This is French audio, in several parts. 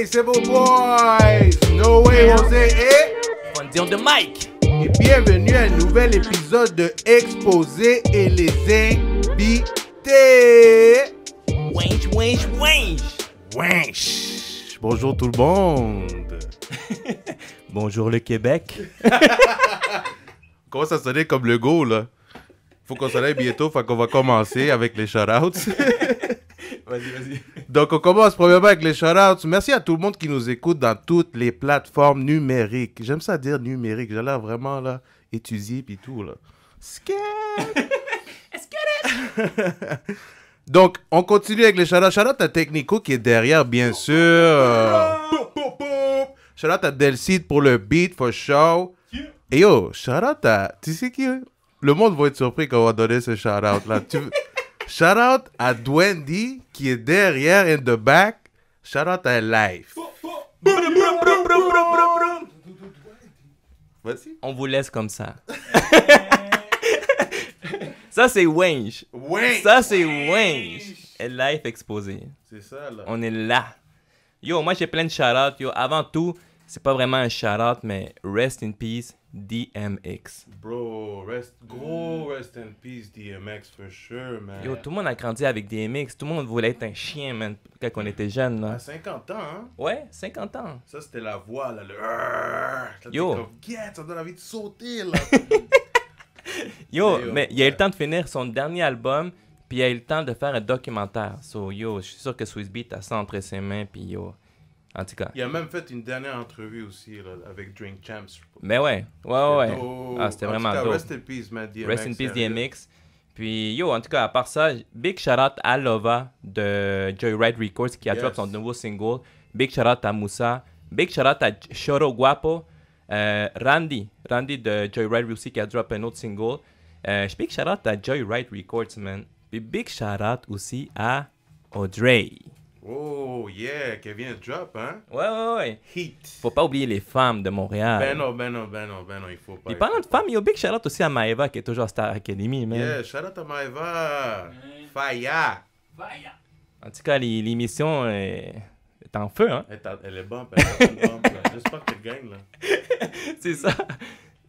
c'est vos boys, No Way Jose et Fondion de Mike. Et bienvenue à un nouvel épisode de Exposé et les invités. Winch, winch, winch. Winch. Bonjour tout le monde. Bonjour le Québec. Comment ça sonnait comme le go là? Faut qu'on s'en aille bientôt, fait qu'on va commencer avec les shout-outs. Vas-y. Donc, on commence premièrement avec les shout-outs. Merci à tout le monde qui nous écoute dans toutes les plateformes numériques. J'aime ça dire numérique. J'ai l'air vraiment là, étudié pis tout là. Donc, on continue avec les shout-outs. Shout-out à Technico qui est derrière, bien sûr. Shout-out à Delcide pour le beat, for show. Et yo, shout-out à... Tu sais qui? Le monde va être surpris quand on va donner ce shout-out là. Shout-out à Dwendy qui est derrière in the back. Shout-out à Life. Vas-y. On vous laisse comme ça. Ça, c'est Winch. Ça, c'est Winch. Et live exposé. C'est ça, là. On est là. Yo, moi, j'ai plein de shout-outs. Yo, avant tout, c'est pas vraiment un shout-out, mais rest in peace, DMX. Bro, rest in peace, DMX, for sure, man. Yo, tout le monde a grandi avec DMX. Tout le monde voulait être un chien, man, quand on était jeune, là. À 50 ans, hein? Ouais, 50 ans. Ça, c'était la voix, là, le... Yo. Comme, yeah, ça donne envie de sauter, là. Yo, mais il a eu le temps de finir son dernier album, puis il a eu le temps de faire un documentaire. So, yo, je suis sûr que Swizz Beatz a ça entre ses mains, puis yo, en tout cas. Il a même fait une dernière entrevue aussi, là, avec Drink Champs. Mais ouais. Ah, c'était vraiment dope. Rest in peace, man, DMX. Rest in peace, DMX. Puis, yo, en tout cas, à part ça, big shout-out à Lova de Joyride Records qui a drop son nouveau single. Big shout-out à Moussa. Big shout-out à Choro Guapo. Randy de Joyride aussi qui a drop un autre single. Big shout-out à Joyride Records, man. Puis big shout-out aussi à Audrey. Oh, yeah, qui vient de drop, hein? Ouais. Heat. Faut pas oublier les femmes de Montréal. Ben non, il faut pas. Puis parlant de femmes, yo, big shout-out aussi à Maeva qui est toujours à Star Academy, man. Yeah, shout out à Maeva. Faya. En tout cas, l'émission est en feu, hein? Elle est bump, elle est bump, là. J'espère qu'elle gagne, là. C'est ça.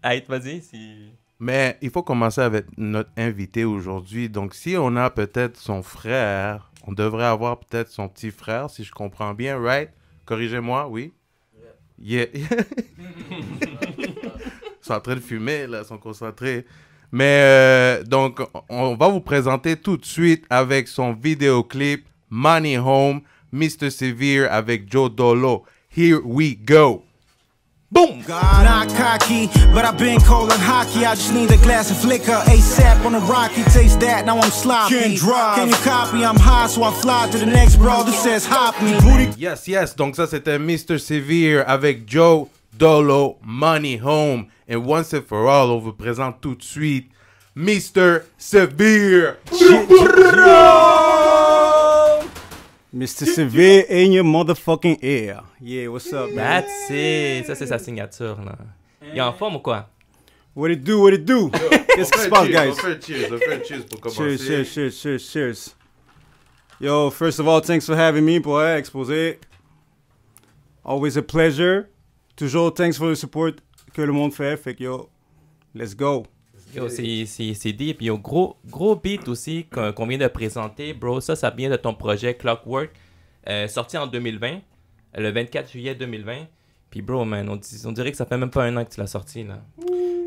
Allez, vas-y, si... Mais il faut commencer avec notre invité aujourd'hui. Donc, si on a peut-être son frère, on devrait avoir peut-être son petit frère, si je comprends bien, right? Corrigez-moi, oui? Yeah. Ils sont en train de fumer, là, ils sont concentrés. Mais, donc, on va vous présenter tout de suite avec son vidéoclip Money Home, Mr. Severe avec Joe Dolo. Here we go. Boom! Not cocky, but I've been cold like hockey. I just need a glass of liquor. ASAP on the rocky, taste that, now I'm sloppy. Can you copy? I'm high, so I fly to the next bro that says hop me. Yes. Donc ça, c'était Mr. Severe avec Joe Dolo, Money Home. And once and for all, on vous présente tout de suite Mr. Severe. Mr. Severe in your motherfucking ear. Yeah, what's up, man? That's it. Ça, c'est sa signature, là. Il est en forme ou quoi? What it do? Qu'est-ce qui se passe, guys? On fait cheers pour commencer. Cheers. Yo, first of all, thanks for having me pour exposer. Always a pleasure. Toujours thanks for the support que le monde fait. Fait que yo, let's go. Yo, c'est deep. Yo, gros beat aussi qu'on vient de présenter, bro. Ça vient de ton projet Clockwork, sorti en 2020, le 24 juillet 2020. Puis, bro, man, on dirait que ça fait même pas un an que tu l'as sorti, là.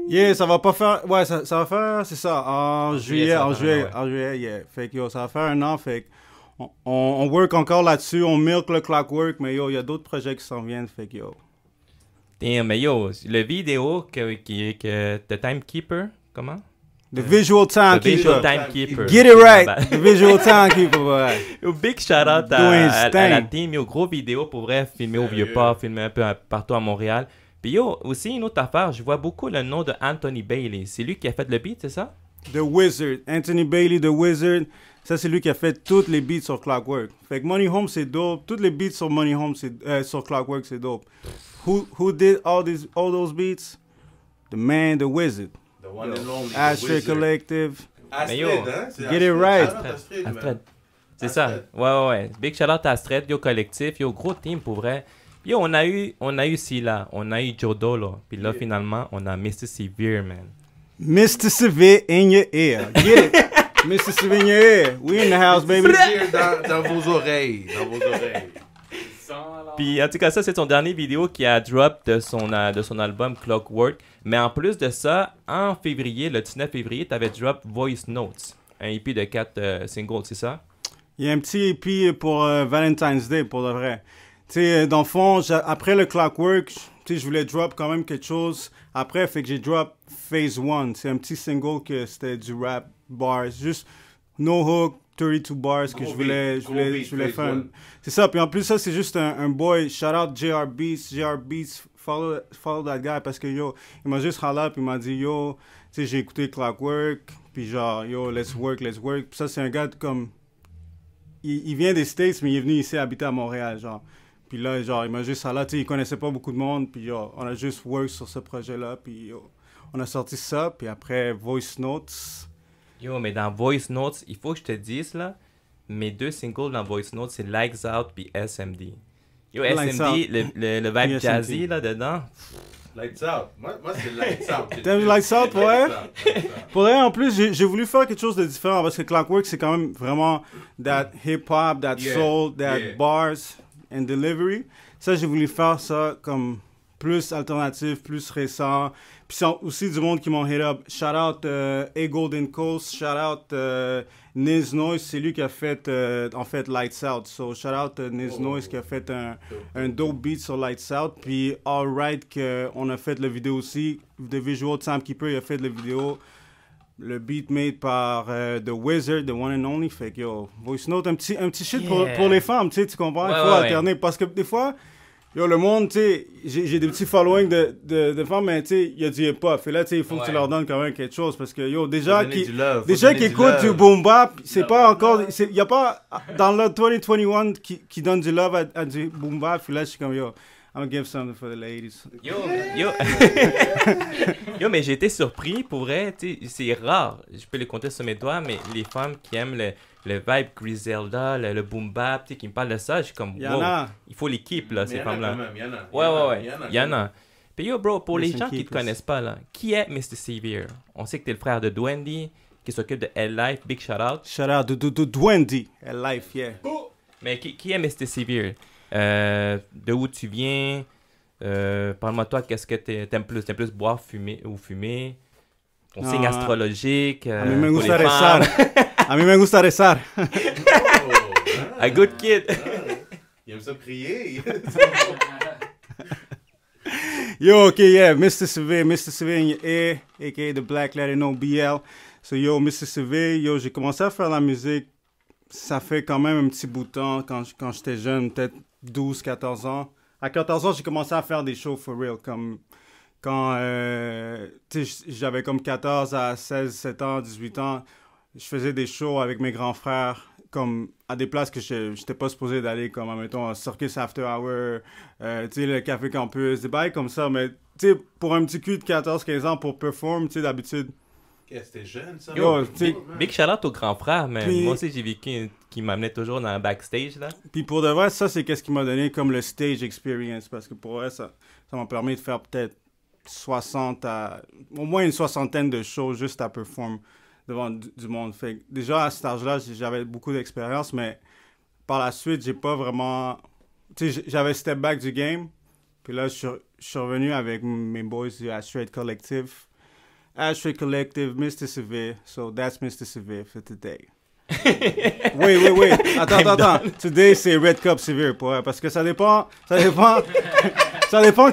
Yeah, ça va pas faire... Ouais, ça va faire, c'est ça, en juillet, yeah. Fait que yo, ça va faire un an, fait que on work encore là-dessus, on milk le Clockwork, mais yo, il y a d'autres projets qui s'en viennent, fait que yo. Damn, mais yo, le vidéo que The Timekeeper, comment? The Visual Timekeeper. Get it right. The Visual Timekeeper, ouais. Yo, big shout out à la team. Yo, gros vidéo pour vrai, filmer au Vieux-Port, filmer un peu partout à Montréal. Puis yo, aussi une autre affaire, je vois beaucoup le nom de Anthony Bailey. C'est lui qui a fait le beat, c'est ça? The Wizard. Anthony Bailey, The Wizard. Ça, c'est lui qui a fait toutes les beats sur Clockwork. Fait que Money Home, c'est dope. Toutes les beats sur Money Home, sur Clockwork, c'est dope. Who did all those beats? The man, The Wizard. The one and only. Astrid Collective. Astrid, hein? Get it right. Astrid. C'est ça. Ouais. Big shout out à Astrid, yo collectif, yo gros team pour vrai. Yo, on a eu Silla, on a eu Joe Dolo, puis là, finalement, on a Mr. Severe, man. Mr. Severe in your ear. Get it? Mr. Severe in your ear. We in the house, baby. Dans vos oreilles. Dans vos oreilles. Puis en tout cas, ça, c'est son dernier vidéo qui a drop de son album Clockwork. Mais en plus de ça, en février, le 19 février, tu avais drop Voice Notes, un EP de 4 singles, c'est ça? Il y a un petit EP pour Valentine's Day, pour de vrai. Tu sais, dans le fond, après le Clockwork, tu sais, je voulais drop quand même quelque chose. Après, fait que j'ai drop Phase 1. C'est un petit single que c'était du rap bars. Juste no hook, 32 bars que je voulais faire. C'est ça. Puis en plus, ça, c'est juste un boy. Shout out JR Beats. JR Beats, follow that guy. Parce que yo, il m'a juste holla puis il m'a dit yo, tu sais, j'ai écouté Clockwork. Puis genre, yo, let's work. Puis ça, c'est un gars comme. Il vient des States, mais il est venu ici habiter à Montréal, genre. Puis là, genre, il m'a juste holla. Tu sais, il connaissait pas beaucoup de monde. Puis yo, on a juste work sur ce projet-là. Puis yo, on a sorti ça. Puis après, Voice Notes. Yo, mais dans Voice Notes, il faut que je te dise, là, mes 2 singles dans Voice Notes, c'est Lights Out puis SMD. Yo, SMD, le vibe jazzy, là, dedans. Lights Out. Moi c'est Lights Out. T'aimes Lights Out, ouais? Pour vrai, en plus, j'ai voulu faire quelque chose de différent parce que Clockwork, c'est quand même vraiment that hip-hop, that soul, that bars and delivery. Ça, j'ai voulu faire ça comme plus alternatif, plus récent. Puis c'est aussi du monde qui m'ont hit up. Shout out A Golden Coast, shout out Niz Noise, c'est lui qui a fait en fait Lights Out. So shout out Niz Noise qui a fait un dope beat sur Lights Out. Puis All Right qu'on a fait la vidéo aussi. The Visual Timekeeper, il a fait la vidéo. Le beat made par The Wizard, the one and only. Fait que yo, Voice Note, un petit shit pour les femmes, tu comprends? Il faut alterner parce que des fois. Yo, le monde, tu sais, j'ai des petits followings de femmes, mais tu sais, il y a du hip-hop. Et là, tu sais, il faut que tu leur donnes quand même quelque chose. Parce que, yo, déjà qui écoutent du boom bap, c'est pas encore. Il y a pas, dans le 2021, qui donne du love à du boom bap. Puis là, je suis comme, yo, I'm gonna give something for the ladies. Yo, mais j'ai été surpris, pour vrai, tu sais, c'est rare. Je peux les compter sur mes doigts, mais les femmes qui aiment le vibe Griselda, le boom bap, tu sais, qui me parlent de ça, je suis comme, wow, il faut l'équipe, là, ces femmes-là. Ouais, il y en a. Puis yo, bro, pour les gens qui te connaissent pas, là, qui est Mr. Severe? On sait que t'es le frère de Dwendy, qui s'occupe de L-Life, big shout-out. Shout-out de Dwendy, L-Life, yeah. Mais qui est Mr. Severe? De où tu viens? Parle-moi de toi, qu'est-ce que t'aimes plus? T'aimes plus boire, fumer ou fumer? Ton signe astrologique? A mí me gusta rezar. A mí me gusta rezar. A good kid. Il aime ça prier. Yo, okay, yeah, Mr. Severe in your ear, a.k.a. the Black Latino BL. So, yo, Mr. Severe, yo, j'ai commencé à faire la musique, ça fait quand même un petit bout de temps, quand j'étais jeune, peut-être 12, 14 ans. À 14 ans, j'ai commencé à faire des shows for real, comme quand j'avais comme 14 à 16, 17 ans, 18 ans, je faisais des shows avec mes grands frères, comme à des places que je n'étais pas supposé d'aller, comme, admettons, Circus After Hour, le Café Campus, des bails comme ça, mais, tu sais, pour un petit cul de 14-15 ans, pour perform, tu sais, d'habitude. C'était jeune, ça. Yo, big shout-out au grand frère, mais moi aussi, j'ai vécu qui m'amenait toujours dans le backstage, là. Puis pour de vrai, ça, c'est qu'est-ce qui m'a donné comme le stage experience, parce que pour vrai, ça m'a permis de faire peut-être 60 à... au moins une soixantaine de shows juste à perform devant du monde. Fait que déjà, à cet âge-là, j'avais beaucoup d'expérience, mais par la suite, j'ai pas vraiment... Tu sais, j'avais step back du game, puis là, je suis revenu avec mes boys du Astrid Collective. Astrid Collective, Mr. Severe. So that's Mr. Severe for today. Wait. Attends. Today, c'est Red Cup Severe, parce que ça dépend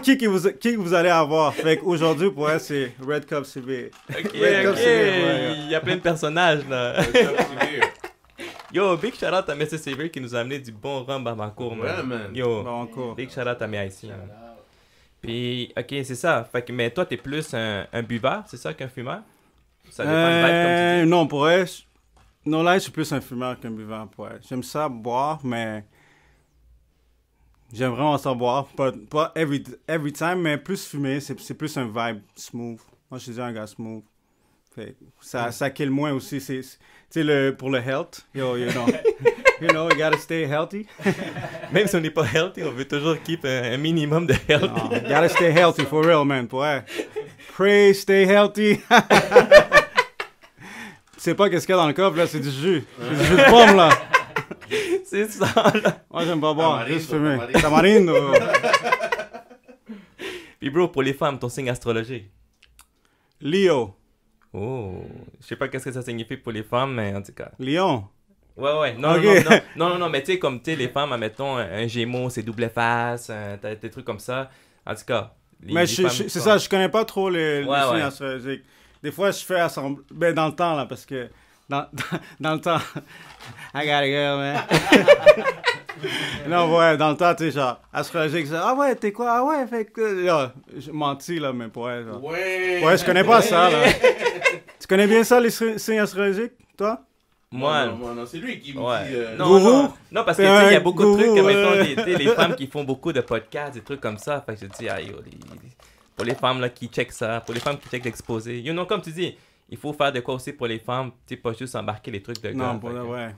qui vous allez avoir. Fait qu'aujourd'hui, pour elle, c'est Red Cup Severe. Ok. Il y a plein de personnages, là. Red Cup Severe. Yo, big shout-out à Mr. Severe qui nous a amené du bon rhum à ma cour, man. Yo, big shout-out à mes haïtiens. Puis, ok, c'est ça. Fait que, mais toi, t'es plus un buveur, c'est ça, qu'un fumeur? Ça dépend de vibe, comme tu dis. Non, pour elle, non, là, je suis plus un fumeur qu'un buveur, pour elle. J'aime ça boire, mais j'aime vraiment ça boire. Pas every time, mais plus fumer, c'est plus un vibe smooth. Moi, je suis déjà un gars smooth. Fait que ça kill moins aussi. Tu sais, pour le health, you know, you gotta stay healthy. Même si on n'est pas healthy, on veut toujours keep un minimum de healthy. No, you gotta stay healthy, for real, man. Ouais. Pray, stay healthy. Tu sais pas qu'est-ce qu'il y a dans le coffre, là, c'est du jus. C'est du jus de pomme, là. C'est ça, là. Moi, j'aime pas boire, juste fumer. Tamarindo. Tamarindo. Puis bro, pour les femmes, ton signe astrologique. Leo. Oh, je sais pas qu'est-ce que ça signifie pour les femmes, mais en tout cas. Lion. Ouais, non, Ok. non, mais tu sais, comme tu sais, les femmes, admettons, un Gémeaux, c'est double face, t'as des trucs comme ça. En tout cas. Mais c'est ça, je connais pas trop les signes ouais. astrologiques. Des fois, je fais assembler. Ben, dans le temps, là, parce que. Dans le temps. I gotta go, man. Non, ouais, dans le temps, tu sais, genre, astrologique, ça. Ah ouais, t'es quoi? Ah ouais, fait que. Là, je mentis, là, mais pour elle, genre. Ouais. Ouais, je connais pas ça, là. Tu connais bien ça, les signes astrologiques, toi? Moi, Non, c'est lui qui me ouais. dit... Non, parce que tu sais, il y a beaucoup de trucs, gourou, admettons, les femmes qui font beaucoup de podcasts, des trucs comme ça. Fait que je dis, ah, yo, pour les femmes là, qui checkent ça, pour les femmes qui checkent l'exposé. You know, comme tu dis, il faut faire de quoi aussi pour les femmes, tu sais, pas juste embarquer les trucs de gars. Non, pour ouais.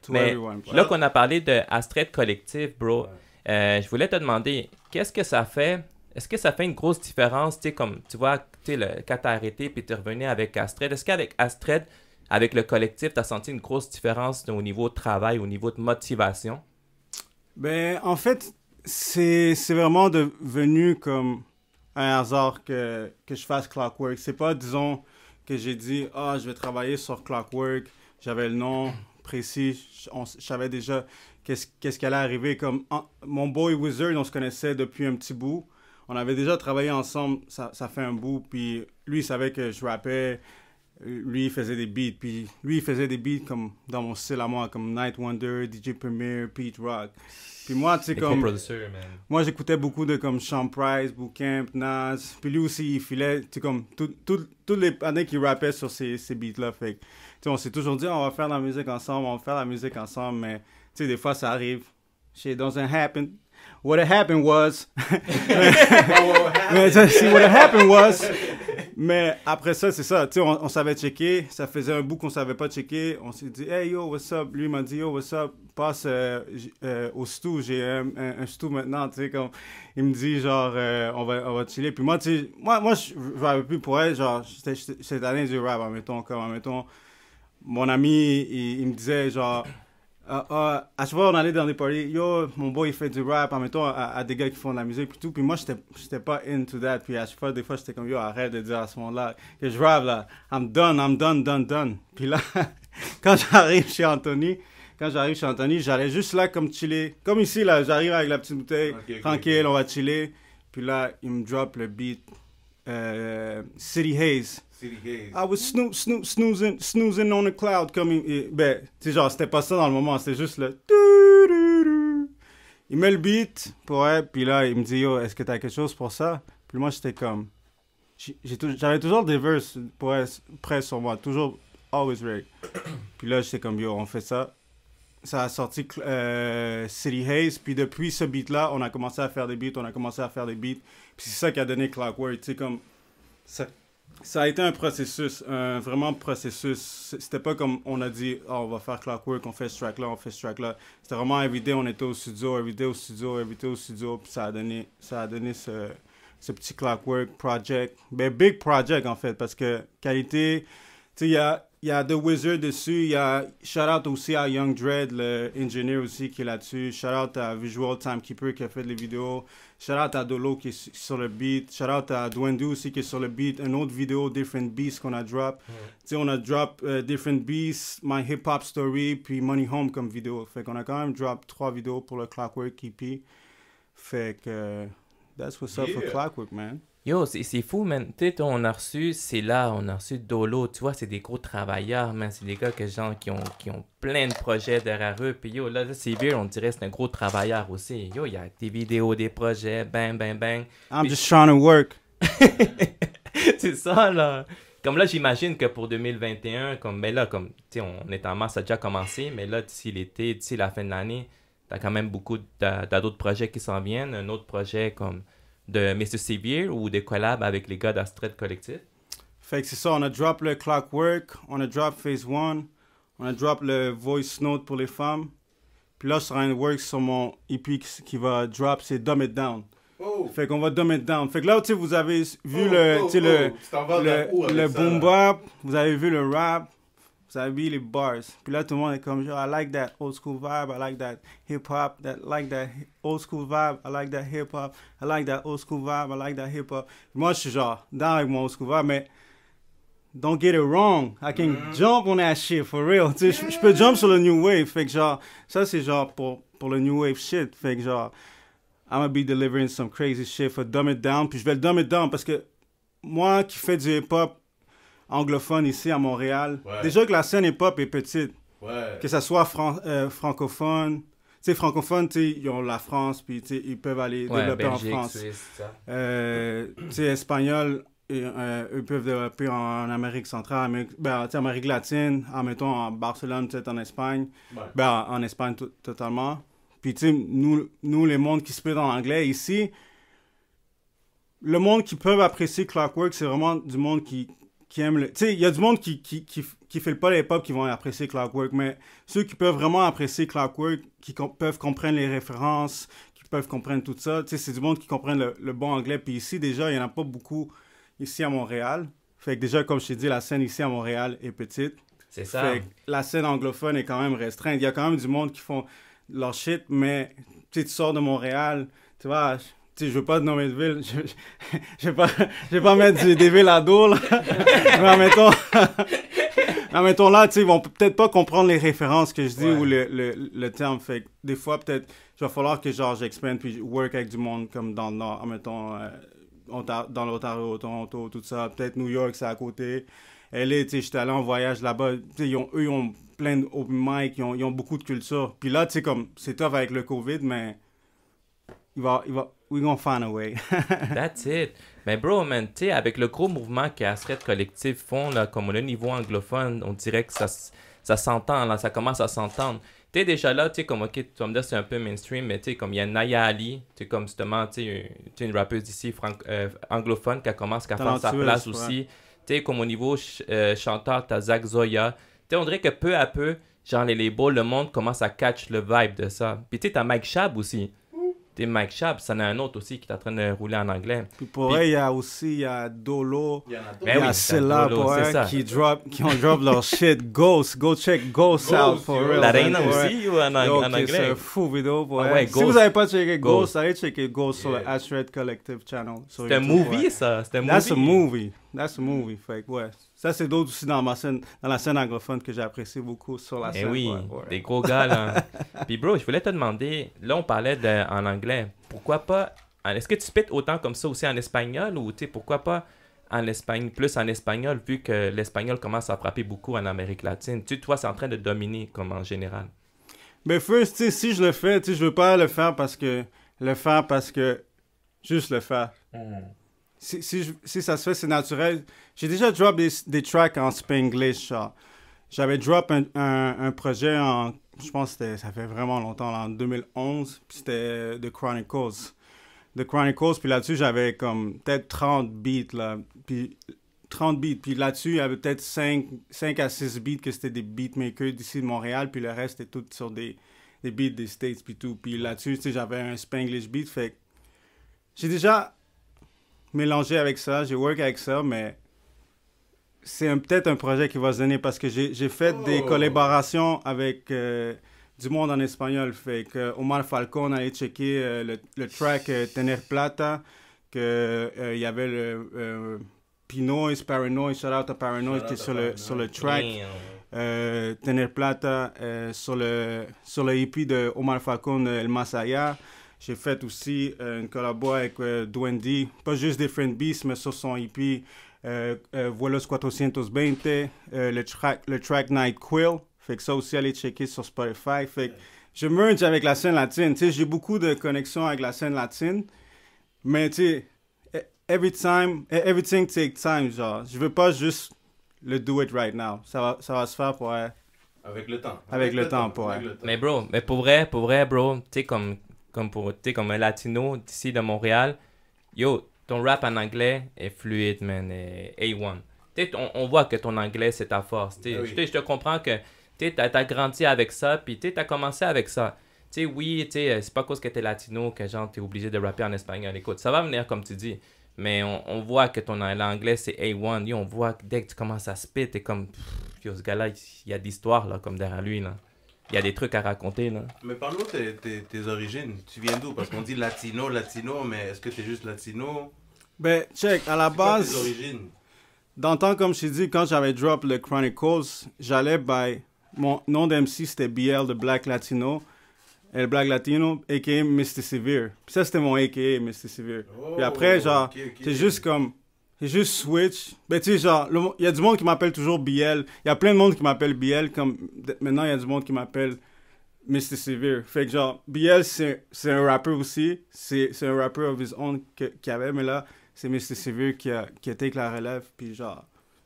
Mais là qu'on a parlé de Astrid Collective, bro, je voulais te demander, qu'est-ce que ça fait? Est-ce que ça fait une grosse différence, tu sais, comme, tu vois, tu sais, quand t'as arrêté puis t'es revenu avec Astrid, est-ce qu'avec Astrid, avec le collectif, t'as senti une grosse différence au niveau de travail, au niveau de motivation? Ben, en fait, c'est vraiment devenu comme un hasard que je fasse Clockwork. C'est pas, disons, que j'ai dit, je vais travailler sur Clockwork. J'avais le nom précis. Je savais déjà qu'est-ce qui allait arriver. Comme mon boy Wizard, on se connaissait depuis un petit bout. On avait déjà travaillé ensemble, ça fait un bout. Puis lui, il savait que je rappais. Lui, il faisait des beats. Puis lui, il faisait des beats comme dans mon style à moi, comme Night Wonder, DJ Premier, Pete Rock. Puis moi, tu sais, comme... Moi, j'écoutais beaucoup de comme Sean Price, Bootcamp, Nas. Puis lui aussi, il filait, tu sais, comme toutes les années qu'il rappait sur ces beats-là. Fait que, tu sais, on s'est toujours dit, on va faire de la musique ensemble, mais, tu sais, des fois, ça arrive. Shit doesn't happen. What happened was... Mais après ça, c'est ça. Tu sais, on savait checker. Ça faisait un bout qu'on savait pas checker. On s'est dit, hey yo, what's up? Lui m'a dit, yo, what's up? Passe au stew. J'ai un stew maintenant. Tu sais, comme il me dit, genre, on va chiller. Puis moi, tu sais, moi je rappais plus pour elle. Genre, cette année du rap, admettons, mon ami, il me disait, genre, à chaque fois, on allait dans des parties, yo, mon boy, il fait du rap, admettons, à des gars qui font de la musique, puis tout. Puis moi, j'étais pas into that. Puis à chaque fois, des fois, j'étais comme, yo, arrête de dire à ce moment-là que je rappe, là. I'm done. Puis là, quand j'arrive chez Anthony, j'allais juste là, comme chiller. Comme ici, là, j'arrive avec la petite bouteille, tranquille, on va chiller. Puis là, il me drop le beat, City Haze. I was snoozing on the cloud coming. Ben, tu sais, genre, c'était pas ça dans le moment, c'était juste le. Il met le beat pour elle, puis là, il me dit, yo, est-ce que t'as quelque chose pour ça? Puis moi, j'étais comme. J'avais toujours des verses pour elle prêts sur moi, toujours, always ready. Puis là, j'étais comme, yo, on fait ça. Ça a sorti City Haze, puis depuis ce beat-là, on a commencé à faire des beats, puis c'est ça qui a donné Clockwork, tu sais, comme. Ça a été un processus, vraiment processus. C'était pas comme on a dit, on va faire Clockwork, on fait ce track-là. C'était vraiment everyday, on était au studio, puis ça a donné ce petit Clockwork project. Ben, big project, en fait, parce que qualité, tu sais, il y a The Wizard dessus, il y a shout-out aussi à Young Dread, le engineer aussi qui est là-dessus, shout-out à Visual Timekeeper qui a fait les vidéos, shout-out à Dolo qui est sur le beat, shout-out à Dwendu aussi qui est sur le beat, une autre vidéo, Different Beasts qu'on a drop. Tu sais, on a drop Different Beasts, My Hip Hop Story, puis Money Home comme vidéo. Fait qu'on a quand même drop 3 vidéos pour le Clockwork EP. Fait que, that's what's up for Clockwork, man. Yo, c'est fou, man. Tu sais, on a reçu Dolo. Tu vois, c'est des gros travailleurs, man. C'est des gars qui ont plein de projets derrière eux. Puis yo, là, Severe, on dirait que c'est un gros travailleur aussi. Yo, il y a des vidéos, des projets, bang. I'm just trying to work. C'est ça, là. Comme là, j'imagine que pour 2021, mais là, comme, tu sais, on est en mars, ça a déjà commencé. Mais là, d'ici l'été, d'ici la fin de l'année, t'as quand même t'as d'autres projets qui s'en viennent. Un autre projet comme de Mr. Severe ou des collabs avec les gars d'Astrid Collective? Fait que c'est ça, on a drop le Clockwork, on a drop Phase 1, on a drop le Voice Note pour les femmes. Puis là, je suis en train de work sur mon EP qui va drop, c'est Dumb It Down. Oh. Fait qu'on va dumb it down. Fait que là, tu sais, vous avez vu Tu t'en vas vers où avec le ça, boom là? bap, vous avez vu le rap, vous avez vu les bars. Puis là, tout le monde est comme, I like that old school vibe, I like that hip hop, like that old school vibe, I like that hip hop, I like that old school vibe, I like that hip hop. Moi, je suis genre, down avec mon old school vibe, mais don't get it wrong. I can jump on that shit, for real. Tu sais, je peux jump sur le new wave. Fait que genre, ça c'est genre pour le new wave shit. Fait que genre, I'm gonna be delivering some crazy shit for Dumb It Down. Puis je vais le dumb it down parce que moi qui fais du hip-hop anglophone ici à Montréal, déjà que la scène hip-hop est petite, que ça soit francophone. Tu sais, francophone, tu sais, ils ont la France, puis tu sais, ils peuvent aller développer Belgique, en France. Suisse, ça. Tu sais, espagnol, eux peuvent développer en Amérique centrale, Amérique latine, mettons en Barcelone, peut-être en Espagne. En Espagne totalement. Puis, tu sais, nous, les mondes qui se parlent en anglais, ici, le monde qui peut apprécier Clockwork, c'est vraiment du monde qui aime le... Tu sais, il y a du monde qui fait pas les hip-hop qui vont apprécier Clockwork, mais ceux qui peuvent vraiment apprécier Clockwork, qui peuvent comprendre les références, qui peuvent comprendre tout ça, tu sais, c'est du monde qui comprennent le bon anglais. Puis ici, déjà, il y en a pas beaucoup ici à Montréal. Fait que déjà, comme je t'ai dit, la scène ici à Montréal est petite. C'est ça. Fait que la scène anglophone est quand même restreinte. Il y a quand même du monde qui font leur shit, mais tu sors de Montréal, tu vois, je veux pas te nommer de ville, je vais pas mettre des villes à dos, là. Mais mettons là, tu sais, ils vont peut-être pas comprendre les références que je dis ou le terme. Fait que des fois, peut-être, il va falloir que genre j'expande puis work avec du monde comme dans le Nord, mettons, dans l'Ontario, Toronto, tout ça. Peut-être New York, c'est à côté. LA, tu sais, j'étais allé en voyage là-bas. Tu sais, eux, ils ont plein d'open mic, ils ont beaucoup de culture. Puis là, tu sais, comme, c'est tough avec le COVID, mais we gonna find a way. That's it. Mais bro, man, tu sais, avec le gros mouvement que Astrid Collectif font, là, comme le niveau anglophone, on dirait que ça s'entend, là, ça commence à s'entendre. Tu sais, déjà là, tu sais, comme, ok, tu vas me dire c'est un peu mainstream, mais tu sais, comme il y a Naya Ali, tu sais, comme justement, tu sais, une rappeuse d'ici anglophone qui commence à faire sa place aussi. Tu sais, comme au niveau chanteur, t'as Zach Zoya. Tu sais, on dirait que peu à peu, genre les labels, le monde commence à catch le vibe de ça. Puis tu sais, t'as Mike Shab aussi. Tu sais, Mike Shab, ça en a un autre aussi qui est en train de rouler en anglais. Puis pour eux, il y a aussi Dolo, il y a oui, Silla pour eux qui ont drop leur shit. Ghost, go check Ghost out for real. La Reina aussi ou en anglais? C'est un fou vidéo pour eux. Ouais, si vous n'avez pas checké Ghost, allez checker Ghost sur le Ashred Collective channel. C'est un movie, ça? C'est un movie? That's a movie. Fait que, ouais. Ça, c'est d'autres aussi dans la scène anglophone que j'ai apprécié beaucoup sur la scène. Oui, des gros gars, là. Puis, bro, je voulais te demander, là, on parlait en anglais. Pourquoi pas... Est-ce que tu spits autant comme ça aussi en espagnol ou, tu sais, pourquoi pas plus en espagnol, vu que l'espagnol commence à frapper beaucoup en Amérique latine? Tu sais, toi, c'est en train de dominer, comme en général. Mais first, tu sais, si je le fais, tu sais, je veux pas le faire parce que... Juste le faire. Si ça se fait, c'est naturel. J'ai déjà drop des tracks en Spanglish. J'avais drop un projet en... Je pense que ça fait vraiment longtemps, là, en 2011. Puis c'était The Chronicles. Puis là-dessus, j'avais comme peut-être 30 beats, là. Puis 30 beats. Puis là-dessus, il y avait peut-être 5 à 6 beats que c'était des beatmakers d'ici de Montréal. Puis le reste, c'était tout sur des beats des States, puis tout. Puis là-dessus, tu sais, j'avais un Spanglish beat. Fait que j'ai déjà... mélangé avec ça, j'ai work avec ça, mais c'est peut-être un projet qui va se donner parce que j'ai fait des collaborations avec du monde en espagnol. Fait que Omar Falcon allait checker le track Tener Plata, que il y avait le Pinoy, Paranoid, shout out à Paranoid qui est sur le track. Tener Plata sur le EP de Omar Falcon, El Masaya. J'ai fait aussi une collabo avec Duendi, pas juste Different Beasts, mais sur son EP Vuelos 420, le track Night Quill. Fait que ça aussi, allez checker sur Spotify. Fait que je merge avec la scène latine. Tu sais, j'ai beaucoup de connexions avec la scène latine, mais tu sais, everything takes time, genre. Je veux pas juste le do it right now. Ça va se faire pour... avec le temps. Avec le temps, pour... Mais bro, pour vrai, bro, tu sais, comme un latino d'ici de Montréal, yo, ton rap en anglais est fluide, man, est A1. on voit que ton anglais, c'est ta force. Ah oui. Je te comprends que t'as grandi avec ça, puis t'as commencé avec ça. Oui, c'est pas cause que t'es latino que genre t'es obligé de rapper en espagnol. Écoute, ça va venir comme tu dis. Mais on voit que ton anglais, c'est A1. Yo, on voit que dès que tu commences à spit, t'es comme... Yo, ce gars-là, il y a d'histoires, là, comme derrière lui, là. Il y a des trucs à raconter, là. Mais parle-nous de tes origines. Tu viens d'où? Parce qu'on dit latino, mais est-ce que t'es juste latino? Ben, check, à la C'est quoi tes base, origines? dans le temps, comme je t'ai dit, quand j'avais drop le Chronicles, j'allais by... Mon nom d'MC, c'était BL de Black Latino. El Black Latino, a.k.a. Mr. Severe. Puis ça, c'était mon a.k.a. Mr. Severe. Puis après, genre, c'est juste comme... C'est juste switch. Ben, tu sais, genre, il y a du monde qui m'appelle toujours BL. Il y a plein de monde qui m'appelle BL. Comme maintenant, il y a du monde qui m'appelle Mr. Severe. Fait que, genre, BL, c'est un rappeur aussi. C'est un rappeur of his own qu'il avait. Mais là, c'est Mr. Severe qui a take la relève. Puis, genre,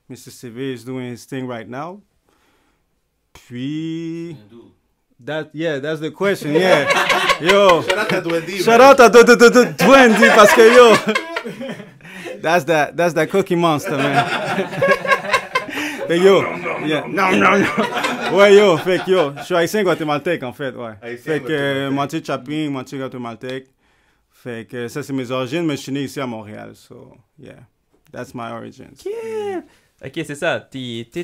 Mr. Severe is doing his thing right now. Puis... that's the question, yeah. Yo. Shout out à Dwendy. Shout out à Dwendy parce que, yo. That's that cookie monster, man. Fait yo. Yeah. Non. Ouais, yo. Fait que, yo. Je suis haïtien guatémaltèque, en fait, ouais. Haïtien Fait que, moitié Chapin, moitié guatémaltèque. Fait que ça, c'est mes origines, mais je suis né ici à Montréal. So, yeah. That's my origins. Yeah. Ok, c'est ça.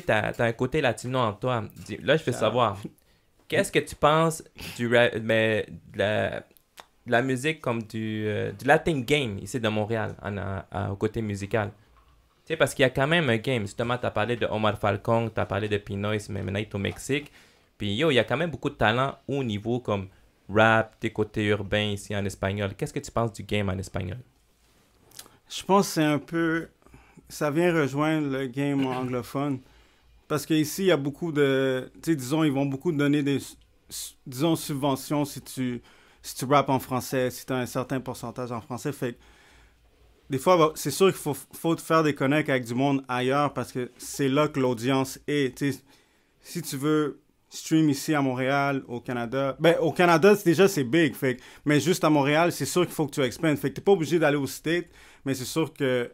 T'as un côté latino en toi. Là, je veux savoir. Qu'est-ce que tu penses de la musique comme du Latin game ici de Montréal, au côté musical? Tu sais, parce qu'il y a quand même un game. Justement, tu as parlé de Omar Falcon, tu as parlé de Pinoy, mais maintenant il est au Mexique. Puis, yo, il y a quand même beaucoup de talent au niveau comme rap, tes côtés urbains ici en espagnol. Qu'est-ce que tu penses du game en espagnol? Je pense que c'est un peu... Ça vient rejoindre le game anglophone. Parce qu'ici, il y a beaucoup de... Tu sais, disons, ils vont beaucoup te donner des... Disons, subventions si tu rappes en français, si tu as un certain pourcentage en français. Fait que, des fois, c'est sûr qu'il faut te faire des connects avec du monde ailleurs parce que c'est là que l'audience est. Tu sais, si tu veux stream ici à Montréal, au Canada... Ben, au Canada, déjà, c'est big. Fait que, mais juste à Montréal, c'est sûr qu'il faut que tu expandes. Fait que t'es pas obligé d'aller au States, mais c'est sûr que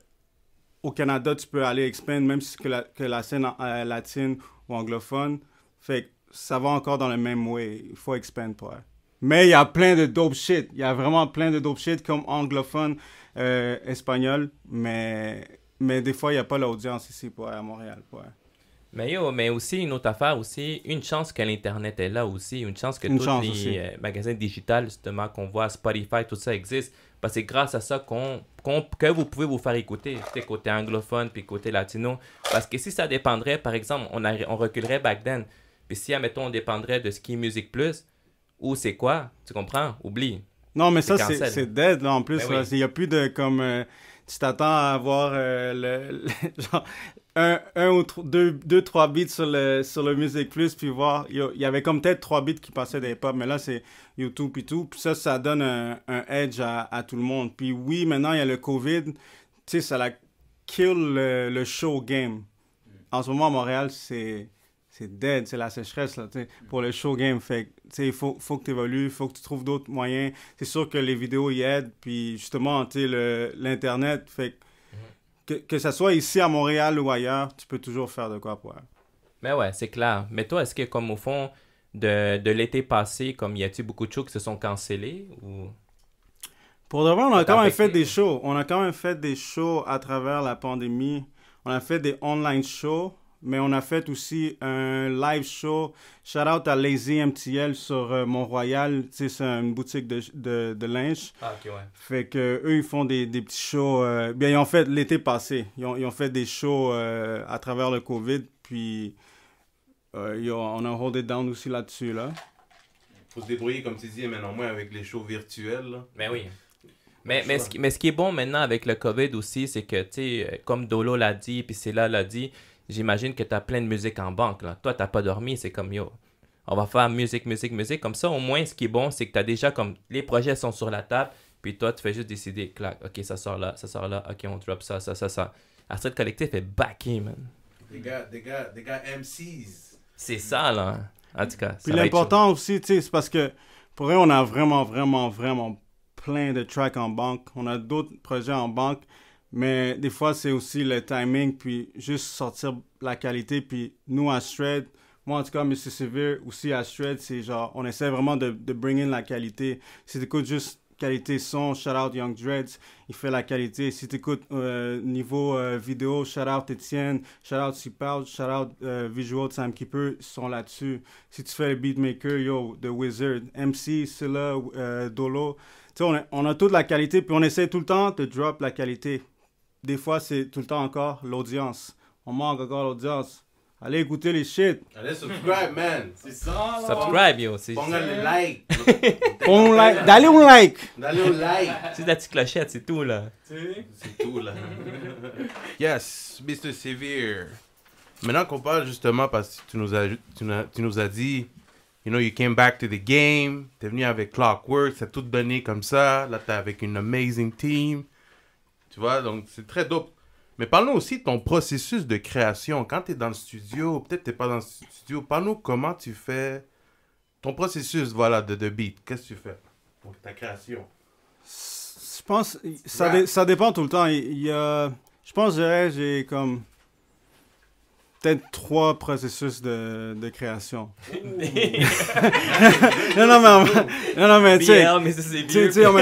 au Canada, tu peux aller expand, même si que la scène latine ou anglophone. Fait que ça va encore dans le même way. Il faut expand pour elle. Mais il y a plein de dope shit. Il y a vraiment plein de dope shit comme anglophone, espagnol. Mais des fois, il n'y a pas l'audience ici pour à Montréal. Pour elle. Mais aussi, une autre affaire aussi, une chance que l'Internet est là aussi. Une chance que tous les magasins digitaux, justement, qu'on voit, Spotify, tout ça existe. Parce que c'est grâce à ça que vous pouvez vous faire écouter, côté anglophone puis côté latino. Parce que si ça dépendrait, par exemple, on reculerait back then. Puis si, admettons, on dépendrait de Ski Music Plus, ou c'est quoi, tu comprends? Oublie. Non, mais ça, c'est dead, là, en plus. Il oui. n'y a plus de, comme, tu t'attends à avoir genre, un ou deux, trois beats sur le Music Plus, puis voir, il y avait comme peut-être 3 beats qui passaient des pop, mais là, c'est YouTube et tout. Puis ça donne un edge à tout le monde. Puis oui, maintenant, il y a le COVID. Tu sais, ça la kill le show game. En ce moment, à Montréal, c'est dead, c'est la sécheresse, là, tu sais, pour le show game. Fait tu sais, il faut que tu évolues, il faut que tu trouves d'autres moyens. C'est sûr que les vidéos y aident, puis justement, tu sais, l'Internet, fait que ça soit ici à Montréal ou ailleurs, tu peux toujours faire de quoi pour elle. Mais ouais, c'est clair. Mais toi, est-ce que, comme au fond, de l'été passé, comme y a-t-il beaucoup de shows qui se sont cancellés ou... Pour de vrai, on a quand même fait des shows. On a quand même fait des shows à travers la pandémie. On a fait des online shows, mais on a fait aussi un live show. Shout out à Lazy MTL sur Mont-Royal. Tu sais, c'est une boutique de linge. Ah, ok, ouais. Fait que eux, ils font des petits shows. Bien, ils ont fait l'été passé. Ils ont fait des shows à travers le COVID. Puis, on a hold it down aussi là-dessus, là. Faut se débrouiller, comme tu dis, maintenant, moins avec les shows virtuels, là. Mais oui. Mais ce qui est bon maintenant avec le COVID aussi, c'est que, tu sais, comme Dolo l'a dit, puis Céla l'a dit, j'imagine que tu as plein de musique en banque, là. Toi, t'as pas dormi, c'est comme, yo, on va faire musique. Comme ça, au moins, ce qui est bon, c'est que tu as déjà, comme, les projets sont sur la table, puis toi, tu fais juste décider, clac, ok, ça sort là, ok, on drop ça. Astrid Collectif est backé, man. Des gars MCs. C'est ça, là. En tout cas, puis l'important aussi, tu sais, c'est parce que, pour vrai, on a vraiment plein de tracks en banque. On a d'autres projets en banque, Mais des fois, c'est aussi le timing, puis juste sortir la qualité. Puis nous, à Shred, moi en tout cas, Mr. Severe, aussi à Shred, c'est genre, on essaie vraiment de bring in la qualité. Si t'écoutes juste qualité son, shout out Young Dreads, il fait la qualité. Si t'écoutes niveau vidéo, shout out Etienne, shout out Cipal, shout out Visual Timekeeper, ils sont là-dessus. Si tu fais le beatmaker, yo, The Wizard, MC, Silla, Dolo, tu sais, on a toute la qualité, puis on essaie tout le temps de drop la qualité. Des fois, c'est tout le temps encore l'audience. On manque encore l'audience. Allez écouter les shit. Allez, subscribe, man. C'est ça. Subscribe, yo. C'est Le like. D'aller au like. D'aller au like. c'est la petite clochette, c'est tout, là. C'est tout, là. Yes, Mr. Severe. Maintenant qu'on parle justement, parce que tu nous as dit, you know, you came back to the game, t'es venu avec Clockwork, ça a tout donné comme ça. Là, t'es avec une amazing team. Tu vois, donc c'est très dope. Mais parle-nous aussi de ton processus de création. Quand tu es dans le studio, peut-être tu n'es pas dans le studio, parle-nous comment tu fais ton processus voilà, de beat. Qu'est-ce que tu fais pour ta création? Je pense ça dépend tout le temps. Je pense que j'ai comme peut-être 3 processus de création. non, mais tu sais, en même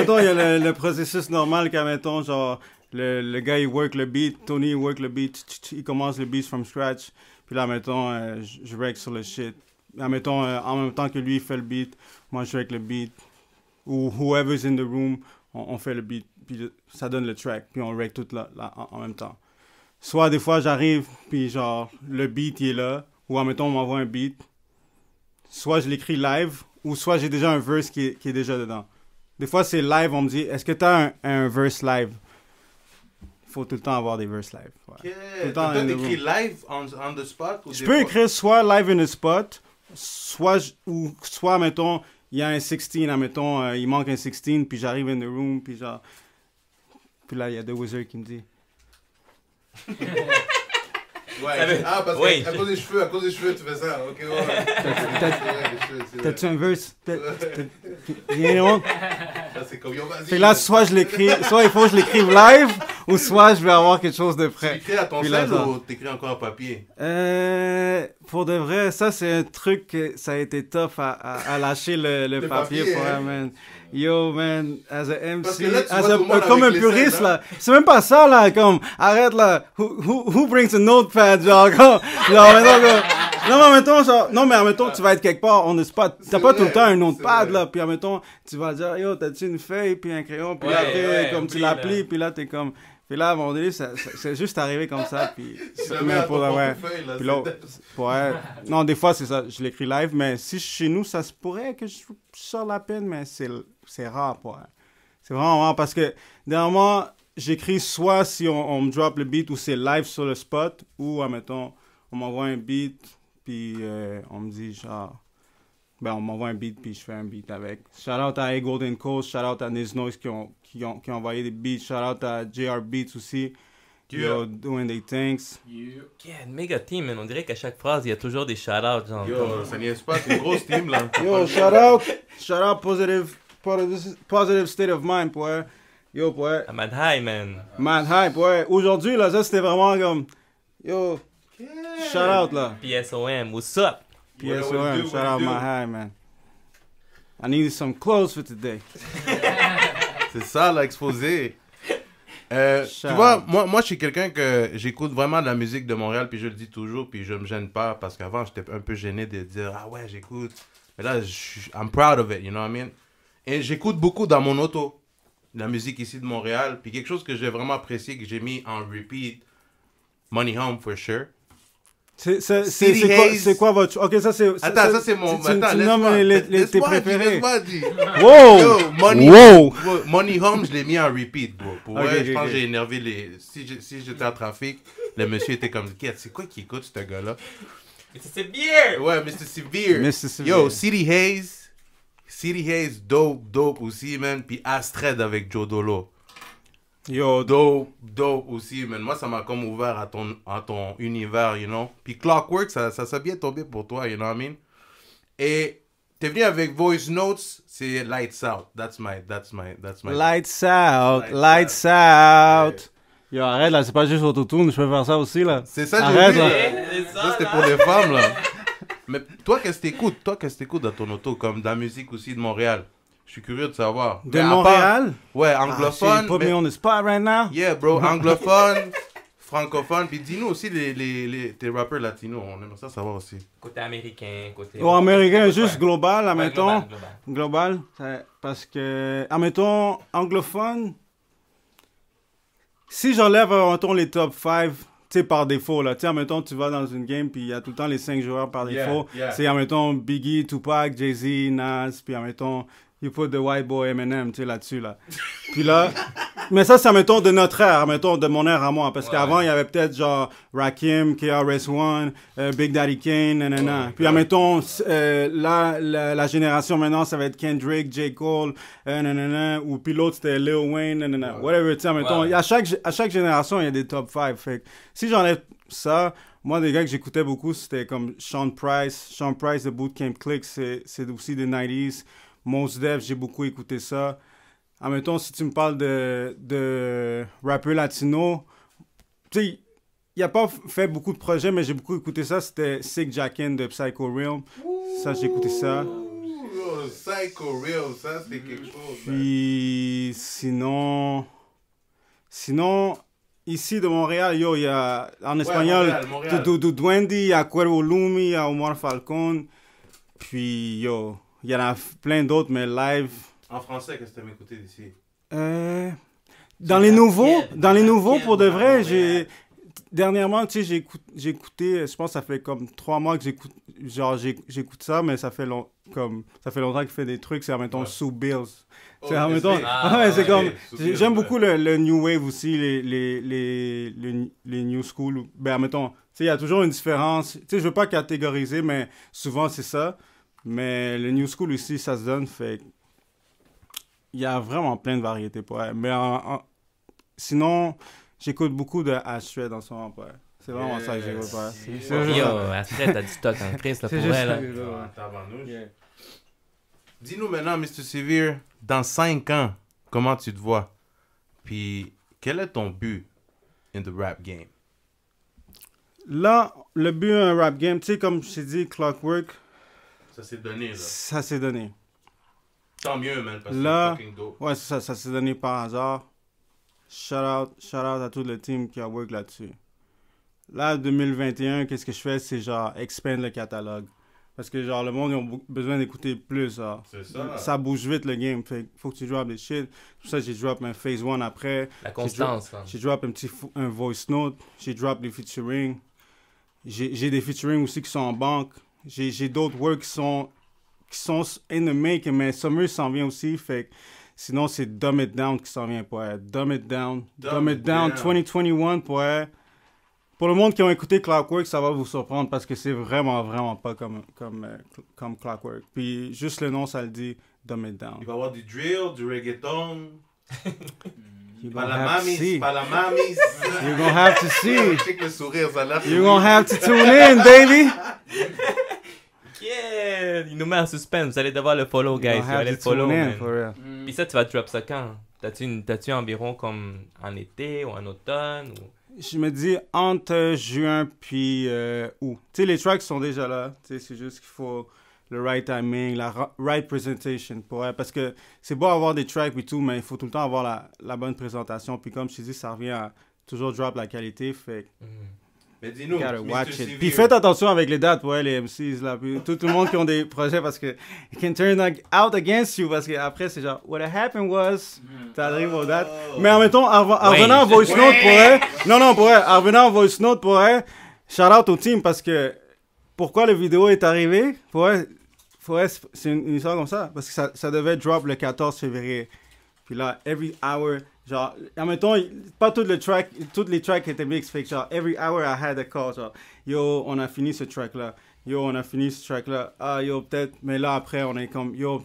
temps, il y a le processus normal qu'à mettons, genre, le gars, il work le beat, Tony, il work le beat, il commence le beat from scratch, puis là, mettons, je rec sur le shit. Mettons, en même temps que lui, il fait le beat, moi, je rec le beat, ou whoever's in the room, on fait le beat, puis ça donne le track, puis on rec tout là en même temps. Soit des fois, j'arrive, puis genre, le beat, il est là, ou admettons, on m'envoie un beat, soit je l'écris live, ou soit j'ai déjà un verse qui est déjà dedans. Des fois, c'est live, on me dit, est-ce que t'as un verse live? Faut tout le temps avoir des verses live. Ouais. Okay. Tout le temps t'écris live on the spot? Ou je peux écrire soit live in the spot, soit, mettons, il y a un 16, admettons, il manque un 16, puis j'arrive in the room, puis genre... Puis là, il y a The Wizard qui me dit... Ouais, parce que à cause des cheveux, tu fais ça. Ok, ouais. T'as-tu un verse? Là, c'est comme yo, vas-y. Fait là, soit il faut que je l'écrive live, ou soit je vais avoir quelque chose de prêt. Tu écris à ton sel ou t'écris encore en papier? Pour de vrai, ça c'est un truc que ça a été tough à lâcher le papier pour man. Yo, man, as a MC, comme un puriste, là. C'est même pas ça, là, comme, arrête, là. Who brings a notepad, genre, non, mais admettons que tu vas être quelque part, on the spot. T'as pas tout le temps un notepad, là. Puis admettons, tu vas dire, yo, t'as-tu une feuille, puis un crayon, puis là, comme tu l'applies, puis là, t'es comme... Puis là, à un moment donné, c'est juste arrivé comme ça, puis... Puis là, non, des fois, c'est ça, je l'écris live, mais si je suis chez nous, ça se pourrait que je sors la peine, mais c'est rare, c'est vraiment rare, parce que, dernièrement, j'écris soit si on me drop le beat, ou c'est live sur le spot, ou, admettons, on m'envoie un beat, puis on me dit, genre... Ben, on m'envoie un beat, puis je fais un beat avec. Shout out à A Golden Coast, shout out à Niz Noise qui ont envoyé des beats, shout out à JR Beats aussi. Yo, doing their things. Yeah, méga team, man. On dirait qu'à chaque phrase, il y a toujours des shout-outs. Genre, yo, ça niaise pas, c'est une grosse team, là. Yo, shout out, positive state of mind, boy. Yo, boy. Mad High, man. Mad High, boy. Aujourd'hui, là, ça, c'était vraiment comme, yo, shout out, là. PSOM, what's up? PSOM, shout out my high, man. I needed some clothes for today. C'est ça, l'exposé. Tu vois, moi, je suis quelqu'un que j'écoute vraiment de la musique de Montréal, puis je le dis toujours, puis je me gêne pas, parce qu'avant, j'étais un peu gêné de dire « Ah ouais, j'écoute. » Mais là, I'm proud of it, you know what I mean? Et j'écoute beaucoup dans mon auto, la musique ici de Montréal, puis quelque chose que j'ai vraiment apprécié, que j'ai mis en repeat, Money Home, for sure. C'est quoi votre... Ok, ça c'est... Attends, ça c'est mon... Tu nommes tes préférés. Laisse-moi dire. Wow! Yo, Money Home, je l'ai mis en repeat, bro. Pour vrai, je pense que j'ai énervé les... Si j'étais en trafic, le monsieur était comme... C'est quoi qui écoute, ce gars-là? Mr. Severe! Ouais, Mr. Severe. Yo, City Hayes, dope aussi, man. Puis Astrid avec Joe Dolo. Yo, dope aussi, man. Moi, ça m'a comme ouvert à ton univers, you know. Puis Clockwork, ça s'est bien tombé pour toi, you know what I mean? Et t'es venu avec Voice Notes, c'est Lights Out. That's my Lights Out. Yo, arrête là, c'est pas juste autotune, je peux faire ça aussi là. C'est ça, Arrête, j'ai là. dit. Ça, c'était pour les femmes, là. Mais toi, qu'est-ce que t'écoutes? Toi, qu'est-ce que t'écoutes dans ton auto, comme de la musique aussi de Montréal? Je suis curieux de savoir. De Mais à part- Montréal? Ouais, Ah, anglophone. shit, put me mais- on the spot right now. Yeah, bro, anglophone, francophone. Puis dis-nous aussi tes rappeurs latinos. On aimerait ça savoir aussi. Côté américain, côté... Ou américain, Ouais. juste global, Ouais, admettons. global. Global, parce que, admettons, anglophone, si j'enlève, admettons, les top 5, tu sais, par défaut, là, tu sais, admettons, tu vas dans une game, puis il y a tout le temps les 5 joueurs par défaut, Yeah. c'est, admettons, Biggie, Tupac, Jay-Z, Nas, puis, admettons, you put the white boy Eminem, tu sais, là-dessus, là. Puis là, mais ça, c'est, admettons, de notre ère, admettons, de mon ère à moi, parce Ouais. qu'avant, il y avait peut-être, genre, Rakim, KRS-One, Big Daddy Kane, nanana. Puis, admettons, là, la génération maintenant, ça va être Kendrick, J. Cole, nanana, ou puis l'autre, c'était Lil Wayne, nanana, whatever, tu sais, admettons, Ouais. à chaque génération, il y a des top 5, fait que si j'enlève ça, moi, des gars que j'écoutais beaucoup, c'était comme Sean Price, de Bootcamp Click, c'est aussi des 90s, Mos Def, j'ai beaucoup écouté ça. Admettons, si tu me parles de rappeurs latino, tu sais, il a pas fait beaucoup de projets, mais j'ai beaucoup écouté ça. C'était Sick Jackin de Psycho Realm. Ça, j'ai écouté ça. Ouh, Psycho Real, ça, c'était quelque chose. man. Puis, sinon, ici de Montréal, yo, il y a, en espagnol, Montréal. Duendi, il y a Cuervo Lumi, il y a Omar Falcon. Puis, yo, il y en a plein d'autres, mais live... En français, qu'est-ce que t'aimes écouter d'ici? Dans les nouveaux, Gabriel, pour de vrai, Montréal. dernièrement, tu sais, j'ai écouté, je pense que ça fait comme 3 mois que j'écoute ça, mais ça fait longtemps qu'il fait des trucs, c'est en même temps Ouais. Sue Bills. Oh, C'est en même mais temps, c'est- Ah, c'est ouais, comme, Sue Bills, j'aime ouais. beaucoup le new wave aussi, les new school. Ben, mettons, tu sais, il y a toujours une différence. Tu sais, je veux pas catégoriser, mais souvent c'est ça. Mais le new school aussi, ça se donne, fait que il y a vraiment plein de variétés pour elle. Mais sinon, j'écoute beaucoup de Astrid en ce moment. Ouais. C'est vraiment ça que j'écoute. Ouais. C'est juste Yo, ça. Astrid, t'as du stock en Christ, là, C'est pour juste elle, ça là. que j'écoute, Ah, ouais. tabarnouche. Yeah. Dis-nous maintenant, Mr. Severe, dans 5 ans, comment tu te vois? Puis, quel est ton but in the rap game? Là, le but d'un rap game, tu sais, comme je t'ai dit, Clockwork, Ça s'est donné, là. ça s'est donné. Tant mieux, man, parce que Là- c'est fucking dope. Ouais, c'est ça, ça s'est donné par hasard. Shout out à tout le team qui a work là-dessus. Là, 2021, qu'est-ce que je fais? C'est genre, expand le catalogue. Parce que genre, le monde, ils ont besoin d'écouter plus, genre. C'est ça. Ça bouge vite le game, fait faut que tu drops des shit. Pour ça, j'ai drop un phase 1 après. La constance, là. J'ai drop un voice note. J'ai drop des featuring. J'ai des featuring aussi qui sont en banque. J'ai d'autres works qui sont in the making, mais Summer s'en vient aussi, fait que sinon c'est Dumb It Down qui s'en vient pour elle. Dumb It Down 2021 pour elle. Pour le monde qui a écouté Clockwork, ça va vous surprendre parce que c'est vraiment pas comme Clockwork. Puis juste le nom, ça le dit, Dumb It Down. Il va y avoir du drill, du reggaeton. You're Pas gonna la have to mamis, see. pas la mamis. You're gonna have to see. Check le sourire, ça a l'air. You're gonna have to tune in, baby. Yeah! Il nous met en suspense. Vous allez devoir le follow, guys. You're Vous gonna allez have le to tune follow, in, man. for real. Puis ça, tu vas drop ça quand? T'as-tu environ comme en été ou en automne? Ou... Je me dis entre juin puis août. Tu sais, les tracks sont déjà là. Tu sais, c'est juste qu'il faut le right timing, la right presentation pour elle. Parce que c'est beau avoir des tracks et tout, mais il faut tout le temps avoir la bonne présentation. Puis comme je te dis, ça revient à toujours drop la qualité. Fait que Mais dis-nous, gotta Mr. watch it. Severe. Puis faites attention avec les dates, ouais, les MCs, là. Puis tout le monde qui ont des projets parce que it can turn out against you. Parce que après, c'est genre, what happened was, t'arrives aux dates. Mais en même temps, en revenant en voice note pour elle, non, pour elle, en revenant en voice note pour elle, shout out au team parce que pourquoi la vidéo est arrivée, pour elle, c'est une histoire comme ça. Parce que ça devait drop le 14 février. Puis là, every hour, genre, en même temps, pas toutes les tracks étaient mixed, fait que genre, every hour I had a call, genre, yo, on a fini ce track-là, yo, on a fini ce track-là, ah, yo, peut-être, mais là, après, on est comme, yo,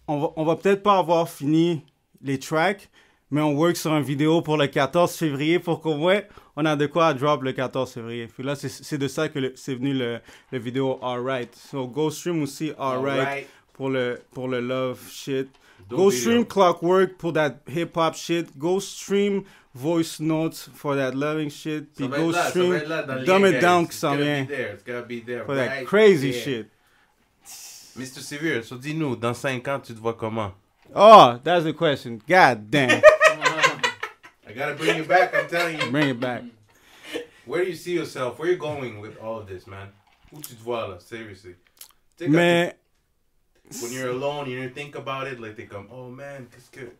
on va peut-être pas avoir fini les tracks, mais on work sur une vidéo pour le 14 février pour qu'au moins, on a de quoi drop le 14 février. Puis là, c'est de ça que c'est venu le vidéo Alright. So, go stream aussi Alright. Pour le love shit. Dope Go video. stream Clockwork pour that hip-hop shit. Go stream Voice Notes for that loving shit. Puis go stream Dumb It Down qui s'en vient. It's gotta be there. For that right crazy there. shit. Mr. Severe, so dis-nous, dans 5 ans, tu te vois comment? Oh, that's the question. God damn. I gotta bring you back, I'm telling you. Bring it back. Where do you see yourself? Where are you going with all of this, man? Où tu te vois, là? Seriously. Tu sais, quand Mais when you're alone, you think about it, like, t'es comme, oh man, qu'est-ce que...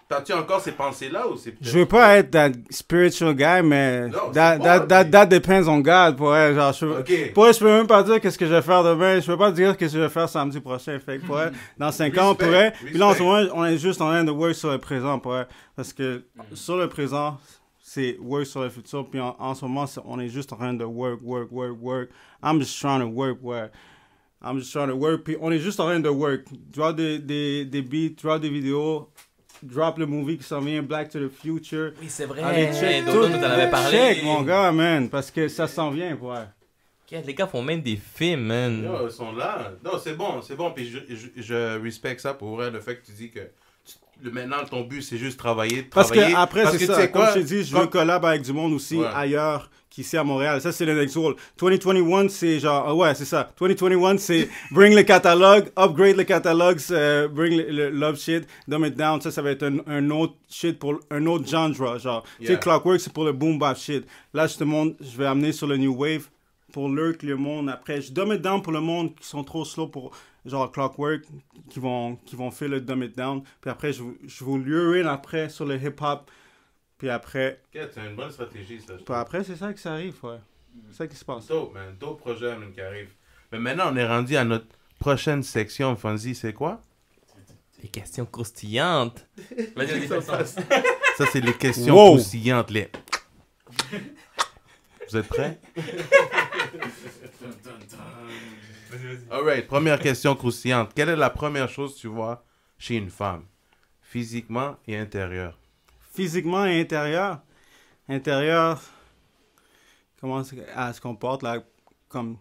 T'as-tu encore ces pensées-là ou c'est peut-être... je veux pas être that spiritual guy, mais Non, that, c'est that, bon, that, puis- that depends on God. Pour elle, genre, Ok. pour elle, je peux même pas dire qu'est-ce que je vais faire demain. Je peux pas dire qu'est-ce que je vais faire samedi prochain. Fait que pour elle, dans 5 ans, on Respect, pourrait. Puis là, en ce respect. moment, on est juste en train de work sur le présent pour elle. Parce que sur le présent, c'est work sur le futur. Puis en ce moment, on est juste en train de work. I'm just trying to work, ouais. I'm just trying to work. Puis on est juste en train de work. Drop des beats, drop des vidéos. Drop le movie qui s'en vient, Black to the Future. Oui, c'est vrai. Allez, check Dodo tout. nous en avait parlé. Check, mon gars, man. Parce que ça s'en vient, ouais. Yeah, les gars font même des films, man. Yo, ils sont là. Non, c'est bon. Puis je respecte ça pour vrai, le fait que tu dis que maintenant, ton but, c'est juste travailler. Parce que travailler. après, Parce c'est que ça. tu sais Comme quoi? je t'ai dit, je Quand- veux collab avec du monde aussi Ouais. ailleurs qu'ici à Montréal. Ça, c'est le next goal. 2021, c'est genre... ouais, c'est ça. 2021, c'est bring le catalogue, upgrade le catalogue, bring le love shit, dumb it down. Ça va être un autre shit pour un autre genre. Genre, tu sais, Yeah. Clockwork, c'est pour le boom bap shit. Là, je te montre, je vais amener sur le new wave pour lurk le monde. Après, je dumb it down pour le monde qui sont trop slow pour... genre Clockwork, qui vont faire le dumb it down. Puis après, je vous lure in après sur le hip-hop. Puis après, Ok, c'est une bonne stratégie, ça. je puis trouve. après c'est ça qui s'arrive, ouais. C'est ça qui se passe. Dope, man. Dope projet, man, qui arrive. Mais maintenant, on est rendu à notre prochaine section, Fonzie. C'est quoi? Les questions croustillantes. Vas-y, Ça, c'est les questions Wow. croustillantes. Vous êtes prêts? Alright, première question croustillante. Quelle est la première chose que tu vois chez une femme? Physiquement et intérieur. Physiquement et intérieur. Intérieur, comment elle se comporte là, comme...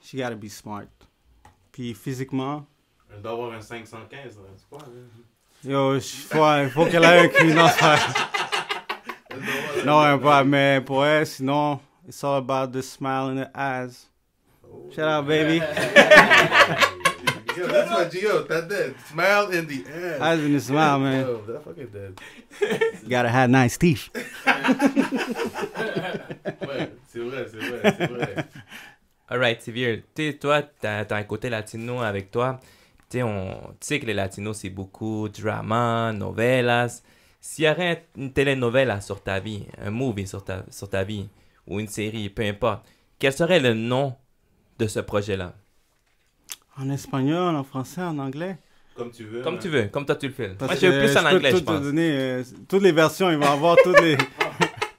She gotta be smart. Puis physiquement, Elle doit avoir un 515, là. C'est quoi, là? yo, faut qu'elle ait un cul. Non, non, pas, mais pour elle, sinon, it's all about the smile in the eyes. Shout out, baby. Yo, that's what Gio, that dead. Smile in the ass. Eyes in the smile, man. Yo, that fucking dead. Gotta have nice teeth. Ouais, c'est vrai. Alright, Sivir, tu sais, toi, t'as un côté latino avec toi. Tu sais que les latinos, c'est beaucoup drama, novelas. S'il y aurait une telenovela sur ta vie, un movie sur ta vie, ou une série, peu importe, quel serait le nom de ce projet-là? En espagnol, en français, en anglais. Comme tu veux. Comme man. tu veux, comme toi tu le fais. Parce Moi, je veux que plus en peux anglais, tout je te pense. donner, toutes les versions, il va avoir toutes les...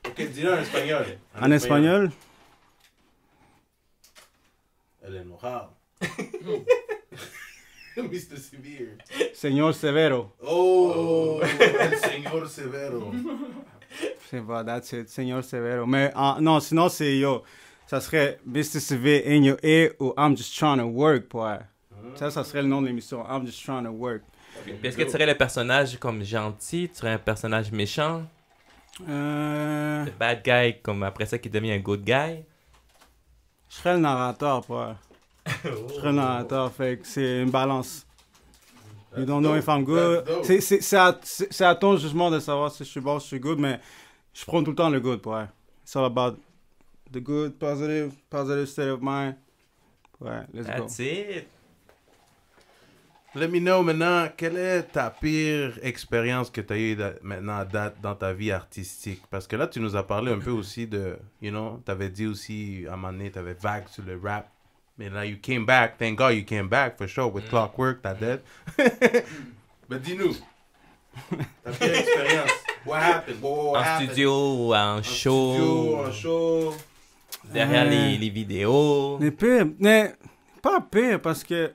Ok, dis-le en espagnol. En espagnol, Elle est morale. Mr. Severe. Señor Severo. Oh, el señor Severo. C'est pas, that's it, Señor Severo. Mais non, sinon c'est yo. Ça serait Mr. Severe in your ear ou I'm just trying to work, boy. Ça serait le nom de l'émission. I'm just trying to work. Puis est-ce que tu serais le personnage comme gentil, tu serais un personnage méchant, le bad guy comme après ça qui devient un good guy? Je serais le narrateur, boy. Je serais le narrateur, fait que c'est une balance. You don't know if I'm good. C'est à ton jugement de savoir si je suis bon, si je suis good, mais je prends tout le temps le good, boy. It's all about the good, positive state of mind. Ouais, let's go. That's it. Let me know maintenant, quelle est ta pire expérience que tu as eue maintenant à date dans ta vie artistique? Parce que là, tu nous as parlé un peu aussi de, you know, tu avais dit aussi à un moment donné, tu avais vague sur le rap. Mais là, you came back. Thank God you came back for sure with Clockwork, t'as dead. Mais dis-nous, ta pire expérience. What happened? What En happened? studio ou en show, En show. derrière les vidéos. Les pires, mais pas pire parce que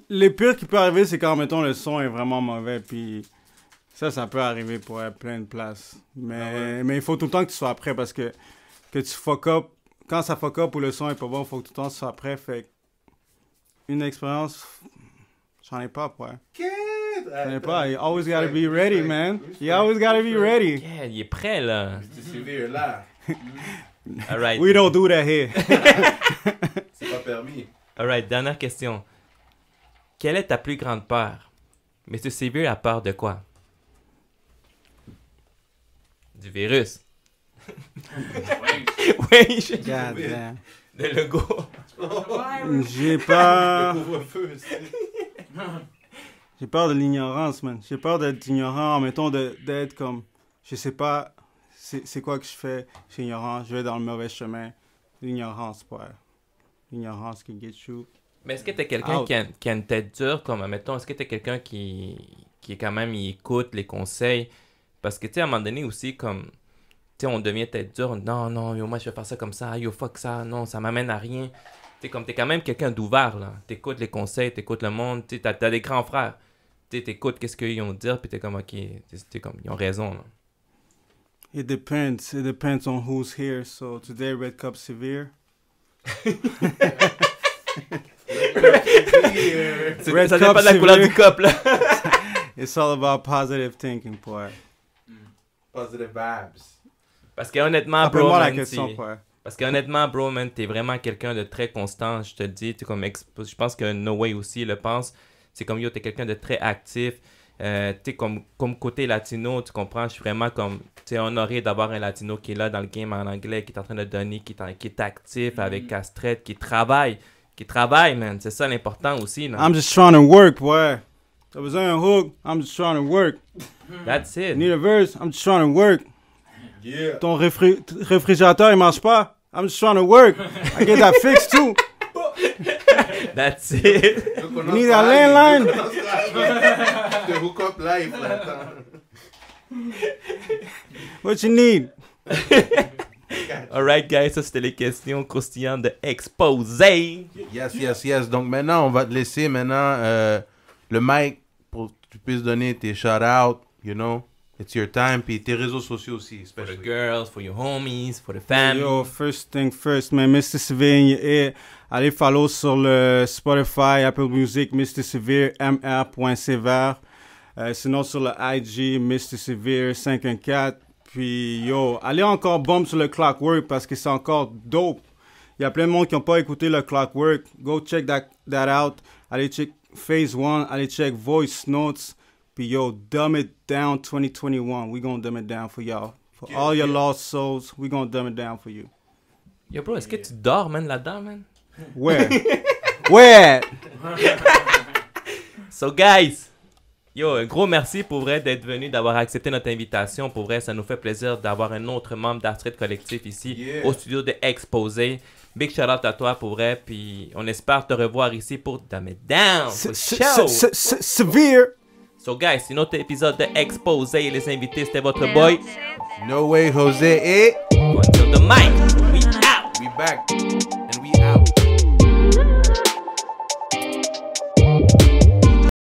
les pires qui peut arriver, c'est quand, mettons, le son est vraiment mauvais, puis ça peut arriver pour plein de places. Mais il faut tout le temps que tu sois prêt parce que tu fuck up, quand ça fuck up ou le son est pas bon, il faut que tout le temps tu sois prêt, fait une expérience, j'en ai pas, ouais. J'en ai Attends. pas. You always gotta be ready, man. You always gotta be ready. Yeah, il est prêt, là. Mr. Severe, là. Alright. We don't do that here. C'est pas permis. Alright, dernière question. Quelle est ta plus grande peur? Mr. Severe a peur de quoi? Du virus. Oui, God damn. de logo. J'ai peur. Couvre-feu, J'ai peur de l'ignorance, man. J'ai peur d'être ignorant, mettons, d'être comme, je sais pas, c'est quoi que je fais, je suis ignorant, je vais dans le mauvais chemin. L'ignorance, ouais. L'ignorance qui get you. Mais est-ce que t'es quelqu'un Out. qui a une tête dure, comme, mettons, est-ce que t'es quelqu'un qui est quand même, il écoute les conseils? Parce que, tu sais, à un moment donné aussi, comme, tu sais, on devient tête dure, non, non, yo, moi, je vais faire ça comme ça, yo, fuck ça, non, ça m'amène à rien. Tu sais, comme, t'es quand même quelqu'un d'ouvert, là. T'écoutes les conseils, t'écoutes le monde, tu sais, t'as des grands frères. Tu sais, t'écoutes qu'est-ce qu'ils ont à dire, puis t'es comme, ok, t'es comme, ils ont raison, là. It depends on who's here. So today, Red Cup Severe. Red Ça Cup dépend de la couleur Severe. du cop, là. It's all about positive thinking, boy. Positive vibes. Parce que honnêtement, bro, Rappelle-moi la man, question, c'est- boy. Parce que honnêtement, bro, man, t'es vraiment quelqu'un de très constant, je te le dis. T'es comme je pense que No Way aussi le pense. C'est comme, yo, t'es quelqu'un de très actif. T'es comme côté latino, tu comprends? Je suis vraiment comme, tu sais, honoré d'avoir un latino qui est là dans le game en anglais, qui est en train de donner, qui est actif avec Castrette, qui travaille, man. C'est ça l'important aussi, là. I'm just trying to work, boy. T'as besoin d'un hook? I'm just trying to work. That's it. Need a verse? I'm just trying to work. Yeah. Ton réfrigérateur, il marche pas? I'm just trying to work. I get that fixed too. That's it. You need a landline? The hook up live, là. Attends. What you need? Alright, guys, ça c'était les questions croustillantes de Exposé. Yes, yes, yes. Donc maintenant, on va te laisser maintenant le mic pour que tu puisses donner tes shout-outs, you know. It's your time. Puis tes réseaux sociaux aussi, For the especially. girls, for your homies, for the family. Yo, first thing first, man. Mr. Severe in your ear. Allez follow sur le Spotify, Apple Music, Mr. Severe, mr.severe. Sinon sur le IG, Mr. Severe 514. Puis yo, allez encore bump sur le Clockwork parce que c'est encore dope. Il y a plein de monde qui n'ont pas écouté le Clockwork. Go check that out. Allez check Phase 1. Allez check Voice Notes. Puis yo, dumb it down 2021. We gonna dumb it down for y'all. For all your lost souls, we gonna dumb it down for you. Yo, bro, est-ce que tu dors, man, là-dedans, man? Where? Where? So, guys, yo, un gros merci pour vrai d'être venu, d'avoir accepté notre invitation. Pour vrai, ça nous fait plaisir d'avoir un autre membre d'Arthrite Collectif ici Yeah. au studio de Exposé. Big shout out à toi pour vrai, puis on espère te revoir ici pour Dumb It Down. for show. Severe. So, guys, c'est notre épisode de Exposé. Les invités, c'était votre boy. No way, José. Et Until the mic, we out. we back.